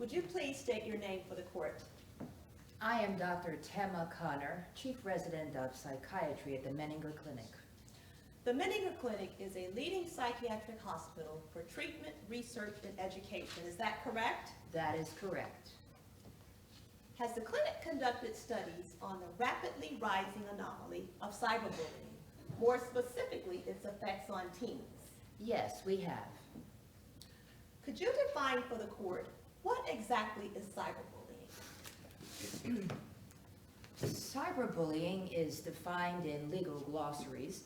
Would you please state your name for the court? I am Dr. Tema Connor, Chief Resident of Psychiatry at the Menninger Clinic. The Menninger Clinic is a leading psychiatric hospital for treatment, research, and education. Is that correct? That is correct. Has the clinic conducted studies on the rapidly rising anomaly of cyberbullying, more specifically its effects on teens? Yes, we have. Could you define for the court what exactly is cyberbullying? Cyberbullying is defined in legal glossaries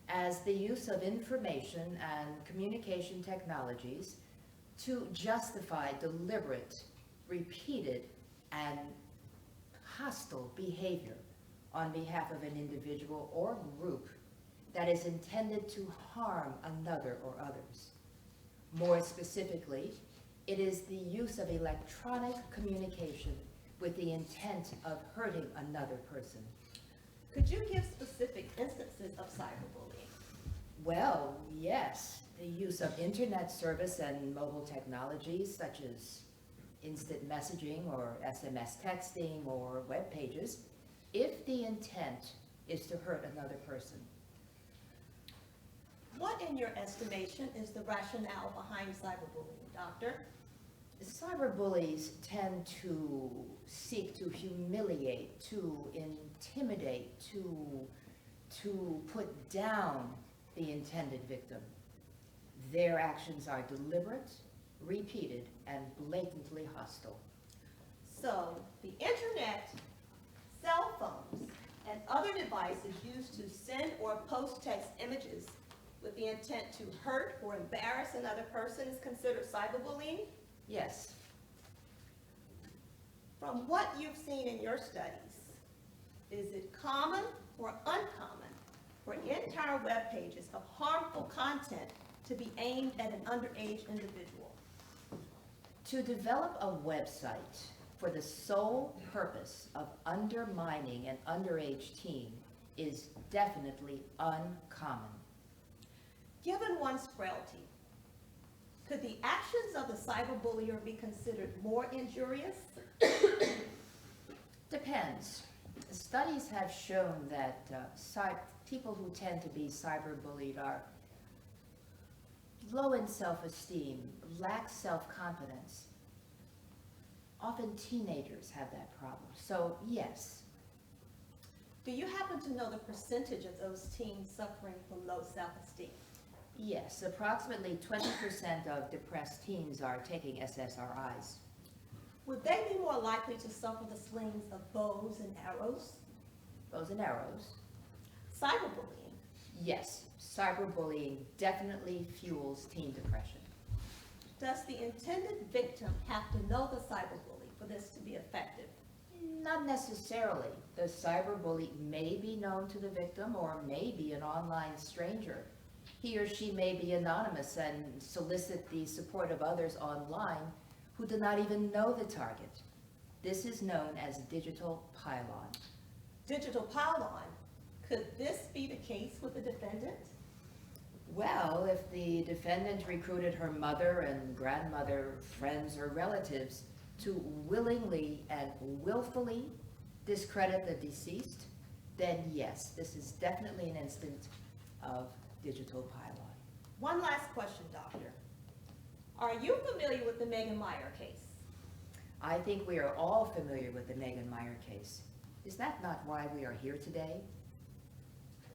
as the use of information and communication technologies to justify deliberate, repeated, and hostile behavior on behalf of an individual or group that is intended to harm another or others. More specifically, it is the use of electronic communication with the intent of hurting another person. Could you give specific instances of cyberbullying? Well, yes, the use of internet service and mobile technologies such as instant messaging or SMS texting or web pages, if the intent is to hurt another person. What, in your estimation, is the rationale behind cyberbullying, Doctor? Cyberbullies tend to seek to humiliate, to intimidate, to put down the intended victim. Their actions are deliberate, repeated, and blatantly hostile. So, the internet, cell phones, and other devices used to send or post text images with the intent to hurt or embarrass another person is considered cyberbullying? Yes. From what you've seen in your studies, is it common or uncommon for entire web pages of harmful content to be aimed at an underage individual? To develop a website for the sole purpose of undermining an underage teen is definitely uncommon. Given one's frailty, could the actions of the cyberbullier be considered more injurious? Depends. Studies have shown that people who tend to be cyberbullied are low in self-esteem, lack self-confidence. Often teenagers have that problem. So yes. Do you happen to know the percentage of those teens suffering from low self-esteem? Yes, approximately 20% of depressed teens are taking SSRIs. Would they be more likely to suffer the slings of bows and arrows? Bows and arrows. Cyberbullying. Yes, cyberbullying definitely fuels teen depression. Does the intended victim have to know the cyberbully for this to be effective? Not necessarily. The cyberbully may be known to the victim or may be an online stranger. He or she may be anonymous and solicit the support of others online who do not even know the target. This is known as digital pylon. Digital pylon. Could this be the case with the defendant? Well, if the defendant recruited her mother and grandmother, friends, or relatives to willingly and willfully discredit the deceased, then yes, this is definitely an instance of digital pylon. One last question, Doctor. Are you familiar with the Megan Meyer case? I think we are all familiar with the Megan Meyer case. Is that not why we are here today?